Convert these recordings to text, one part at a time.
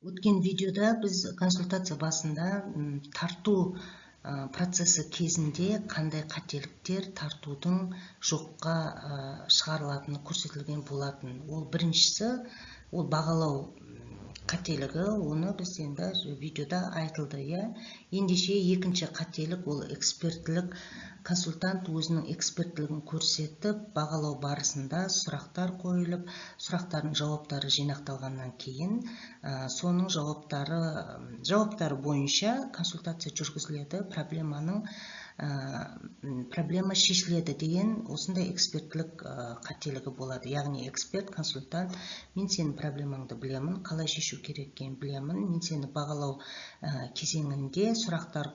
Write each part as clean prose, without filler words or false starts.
Өткен видеода біз консультация басында тарту процесі кезінде қандай қателіктер тартудың жоққа шығарылатыны көрсетілген болатын. Ол біріншісі, ол бағалау қателігі, оны біз енді видеода айтылды. Ендеше екінші қателік, ол эксперттілік. Консультант өзінің эксперттілігін көрсетіп, бағалау барысында сұрақтар қойылып, сұрақтардың жауаптары жинақталғаннан кейін, соның жауаптары бойынша консультация жүргізіледі, проблема шешіледі деген осындай эксперттілік қателігі болады. Яғни эксперт, консультант, мен сенің проблемаңды білемін, қалай шешу керек екенін білемін, мен сені бағалау кезеңінде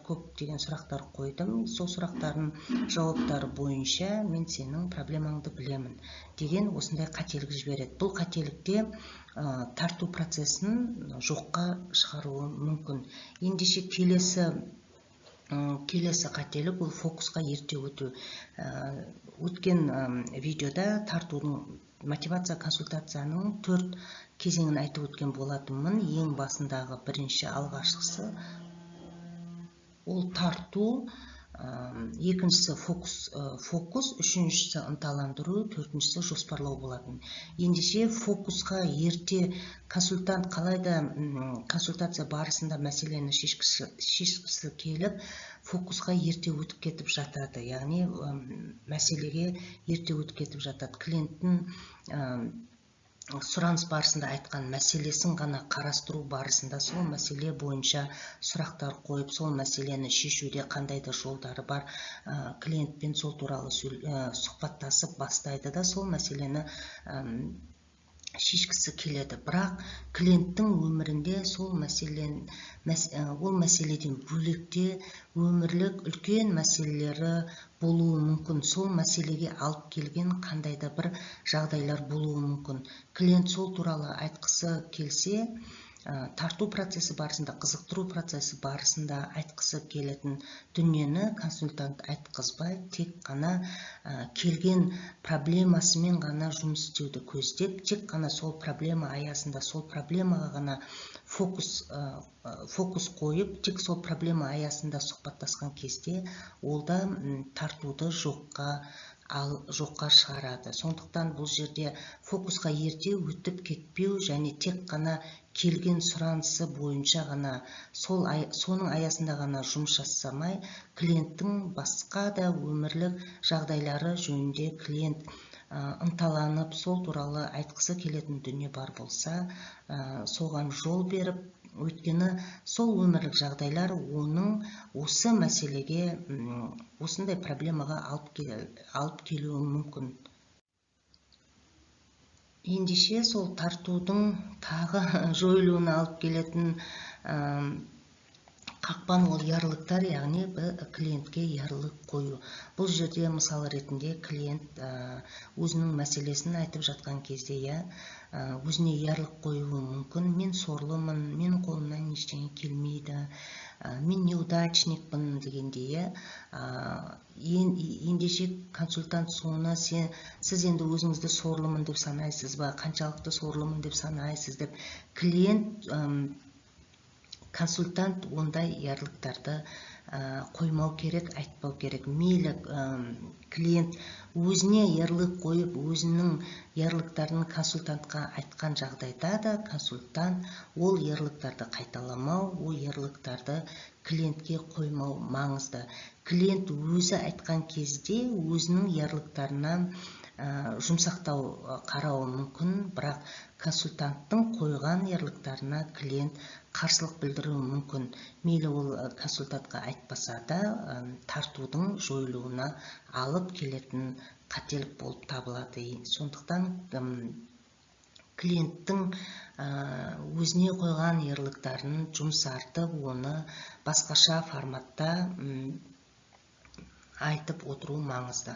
көптеген сұрақтар қойдым, сол сұрақтардың жауаптары бойынша мен сенің проблемаңды білемін деген осындай қателік жібереді. Бұл қателікте тарту процесін жоққа шығаруы мүмкін. Ендеше келесі қателік, ол фокусқа ерте өту. Өткен видеода тартудың мотивация консультацияның 4 кезеңін айтып өткен болатынмын. Ең басындағы бірінші, алғашқысы ол тарту, екіншісі фокус, үшіншісі ынталандыру, төртіншісі жоспарлау болатын. Ендеше фокусқа ерте консультант қалайда консультация барысында мәселені шешкісі келіп, фокусқа ерте өтіп кетіп жатады. Яғни мәселеге ерте өтіп кетіп жатады. Клиенттің сұраныс барысында айтқан мәселесін ғана қарастыру барысында сол мәселе бойынша сұрақтар қойып, сол мәселені шешуде қандай да жолдары бар, клиентпен сол туралы сұхбаттасып бастайды да сол мәселені шешкісі келеді. Бірақ клиенттің өмірінде ол мәселеден бөлекте өмірлік үлкен мәселелері болуы мүмкін. Сол мәселеге алып келген қандай да бір жағдайлар болуы мүмкін. Клиент сол туралы айтқысы келсе, тарту процесі барысында, қызықтыру процесі барысында айтқысы келетін дүниені консультант айтқызбай, тек қана келген проблемасымен ғана жұмыс істеуді көздеп, тек қана сол проблема аясында, сол проблемаға ғана фокус қойып, тек сол проблема аясында сұхбаттасқан кезде, ол да тартуды жоққа шығарады. Сондықтан бұл жерде фокусқа ерте өтіп кетпеу және тек қана келген сұранысы бойынша ғана соның аясында ғана жұмыс жасамай, клиенттің басқа да өмірлік жағдайлары жөнінде клиент ынталанып, сол туралы айтқысы келетін дүние бар болса, соған жол беріп, өйткені сол өмірлік жағдайлар оның осы мәселеге, осындай проблемаға алып келуі мүмкін. Ендеше сол тартудың тағы жойылуына алып келетін қақпан, ол ярлықтар, яғни клиентке ярлық қою. Бұл жерде мысал ретінде клиент өзінің мәселесін айтып жатқан кезде, өзіне ярлық қоюы мүмкін. Мен сорлымын, мен қолымнан ештеңе келмейді, мен неудачникпін дегенде, ендеше консультант соны сіз енді өзіңізді сорлымын деп санайсыз ба, қаншалықты сорлымын деп санайсыз деп, консультант ондай ярлықтарды қоймау керек, айтпау керек. Мейлі клиент өзіне ярлық қойып, өзінің ярлықтарын консультантқа айтқан жағдайда да, консультант ол ярлықтарды қайталамау, ол ярлықтарды клиентке қоймау маңызды. Клиент өзі айтқан кезде өзінің ярлықтарынан жұмсақтау қарауы мүмкін, бірақ консультанттың қойған ярлықтарына клиент қарсылық білдіруі мүмкін. Мейлі ол консультантқа айтпаса да, тартудың жойылуына алып келетін қателік болып табылады. Сондықтан клиенттің өзіне қойған ярлықтарын жұмсартып, оны басқаша форматта айтып отыру маңызды.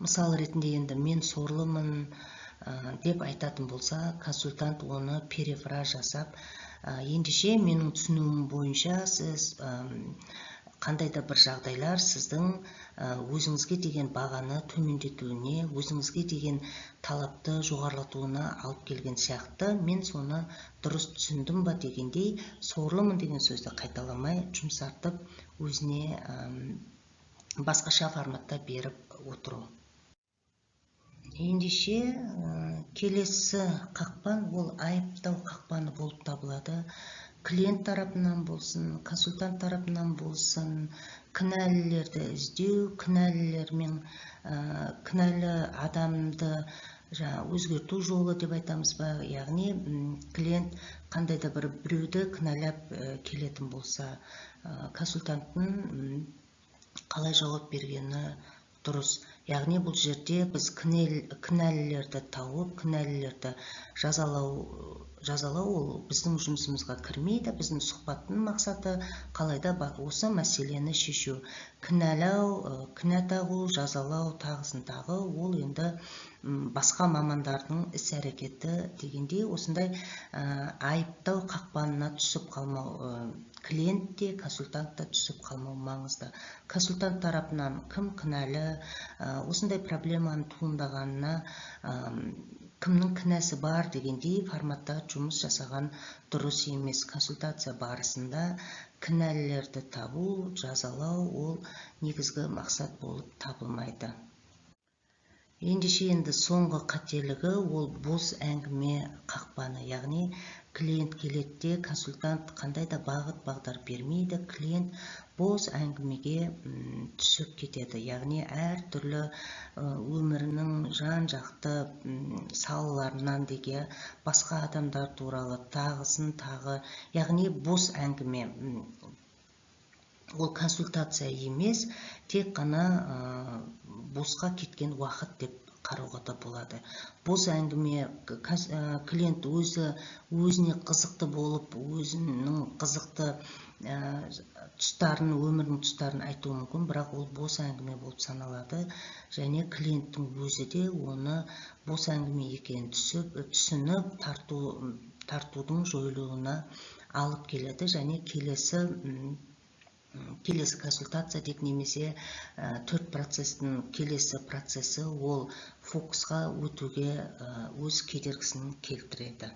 Мысал ретінде енді мен сорлымын деп айтатын болса, консультант оны перефраз жасап, ендеше менің түсінуім бойынша сіз қандай да бір жағдайлар сіздің өзіңізге деген бағаны төмендетуіне, өзіңізге деген талапты жоғарылатуына алып келген сияқты. Мен соны дұрыс түсіндім ба дегендей, сорлымын деген сөзді қайталамай жұмсартып өзіне басқаша форматта беріп отыру. Ендеше келесі қақпан ол айыптау қақпаны болып табылады. Клиент тарапынан болсын, консультант тарапынан болсын, кінәлілерді іздеу, кінәлілермен кінәлі адамды өзгерту жолы деп айтамыз ба, яғни клиент қандай да біреуді кінәлап келетін болса, консультанттың қалай жауап бергені дұрыс. Яғни бұл жерде біз кінәлілерді тауып, кінәлілерді жазалау ол біздің жұмысымызға кірмейді. Біздің сұхбаттың мақсаты қалайда осы мәселені шешу. Кінәлау, кінә тағу, жазалау, тағысын тағы ол енді басқа мамандардың іс-әрекеті дегендей, осындай айыптау қақпанына түсіп қалмау, клиент те, консультант та түсіп қалмау маңызды. Консультант тарапынан кім кінәлі, осындай проблеманың туындағанына кімнің кінәсі бар дегендей форматта жұмыс жасаған дұрыс емес. Консультация барысында кінәлілерді табу, жазалау ол негізгі мақсат болып табылмайды. Ендеше енді соңғы қателігі ол бос әңгіме қақпаны, яғни клиент келеді, консультант қандай да бағыт-бағдар бермейді, клиент бос әңгімеге түсіп кетеді. Яғни әртүрлі өмірінің жан-жақты салаларынан деге басқа адамдар туралы тағысын тағы, яғни бос әңгіме. Ол консультация емес, тек қана босқа кеткен уақыт деп қарауға да болады. Бос әңгіме, клиент өзіне қызықты болып, өзінің қызықты тұстарын, өмірінің тұстарын айтуы мүмкін, бірақ ол бос әңгіме болып саналады. Және клиенттің өзі де оны бос әңгіме екенін түсініп, тартудың жойылуына алып келеді. Және келесі консультация деп немесе 4 процестің келесі процесі ол фокусқа өтуге өз кедергісін келтіреді.